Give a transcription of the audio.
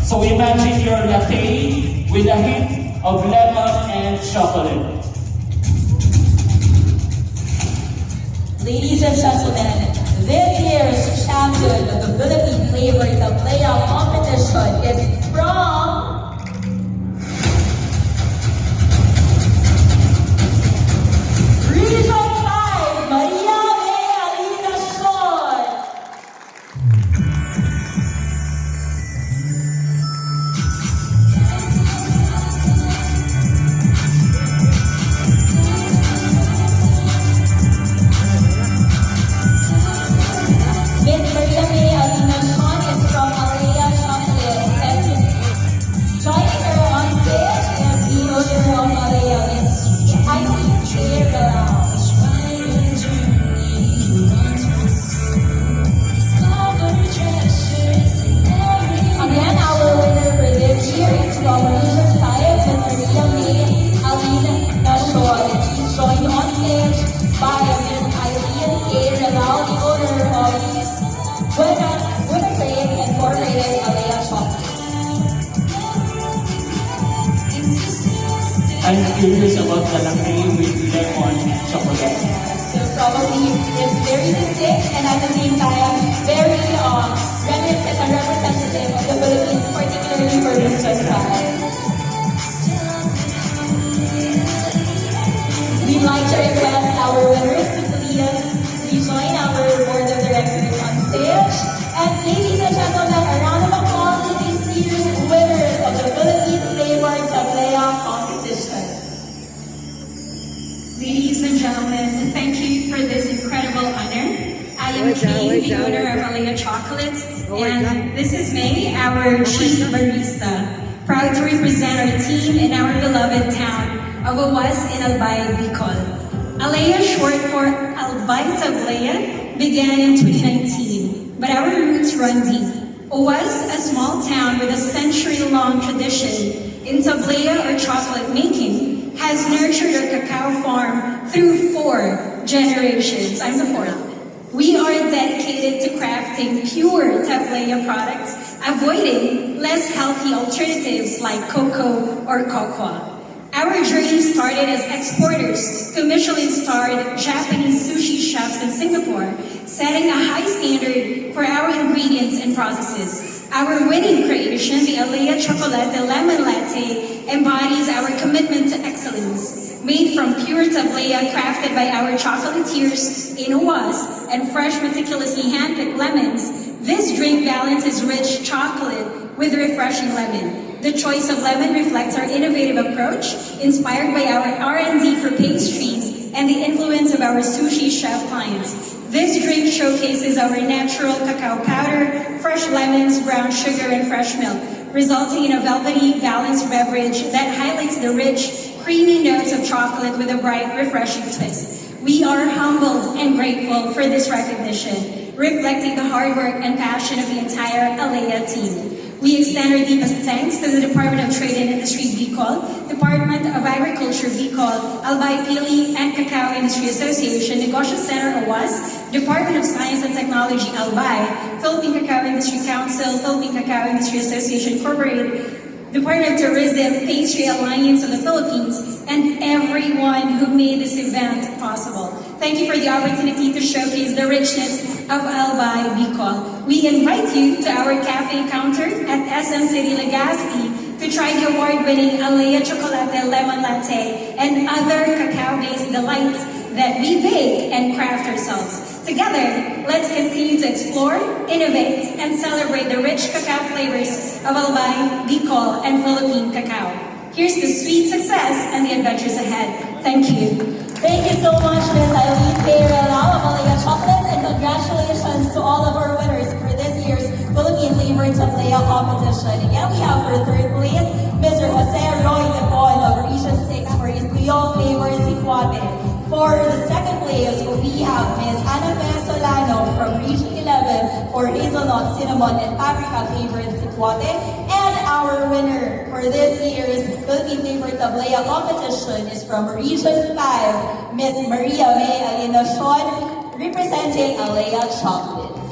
So imagine your latte with a hint of lemon and chocolate. Ladies and gentlemen, this year's champion of the Philippine Flavor Tablea competition is from Region 5, Maria May Alinacion. Miss Maria May Alinacion is from Alea Chocolate, and joining her on stage is the owner of Alea, Miss Eileen Gabriel. Again, our winner for this year is from Region 5, Miss Maria May Alinacion. She's joined on stage by Miss Eileen Gabriel, the owner of Winnipeg Incorporated Alea Chocolate. I'm curious about the latte with lemon and chocolate. So probably it's very distinct and at the same time very reminiscent and representative of the Philippines, particularly for Region 5. We'd like to request our winners to please rejoin our board of directors on stage. And ladies and gentlemen, a round of applause to this year's winners of the Philippine Flavor Tablea competition. Ladies and gentlemen, thank you for this incredible honor. I am Kay, the owner of Alea Chocolates, and this is May, our chief barista. Proud to represent our team in our beloved town of Awas in Albay, Bicol. Alea, short for Albay Tablea, began in 2019, but our roots run deep. Awas, a small town with a century-long tradition in tablea or chocolate making, has nurtured our cacao farm through 4 generations. I'm the 4th. We are dedicated to crafting pure tablea products, avoiding less healthy alternatives like cocoa or cocoa. Our journey started as exporters to Michelin-starred Japanese sushi chefs in Singapore, setting a high standard for our ingredients and processes. Our winning creation, the Alea Chocolate Lemon Latte, embodies our commitment to excellence. Made from pure tablea crafted by our chocolatiers in Awas and fresh meticulously handpicked lemons, this drink balances rich chocolate with refreshing lemon. The choice of lemon reflects our innovative approach, inspired by our R&D for pastries and the influence of our sushi chef clients. This drink showcases our natural cacao powder, fresh lemons, brown sugar, and fresh milk, resulting in a velvety, balanced beverage that highlights the rich, creamy notes of chocolate with a bright, refreshing twist. We are humbled and grateful for this recognition, reflecting the hard work and passion of the entire Alea team. We extend our deepest thanks to the Department of Trade and Industry Bicol, Department of Agriculture Bicol, Albay Pili and Cacao Industry Association, Negosyo Center Awas, Department of Science and Technology Albay, Philippine Cacao Industry Council, Philippine Cacao Industry Association Incorporated, Department of Tourism, Pastry Alliance of the Philippines, and everyone who made this event possible. Thank you for the opportunity to showcase the richness of Albay Bicol. We invite you to our cafe counter at SM City Legazpi to try the award-winning Alea Chocolate Lemon Latte and other cacao-based delights that we bake and craft ourselves. Together, let's continue to explore, innovate, and celebrate the rich cacao flavors of Albay, Bicol, and Philippine cacao. Here's the sweet success and the adventures ahead. Thank you. Thank you so much, Ms. Eileen Gabriel of Alea Chocolates, and congratulations to all of our winners for this year's Philippine Flavor Tablea competition. Again, we have for 3rd place, Mr. Jose Roy Depon of Region 6 for his Creole Flavor Sicuate. For the 2nd place, we have Ms. Ana Fe Solano from Region 11 for Hazelnut, Cinnamon, and Paprika Flavored Sicuate. And our winner for this year's Philippine Flavor Tablea competition is from Region 5, Ms. Maria May Alinacion, representing Alea Chocolates.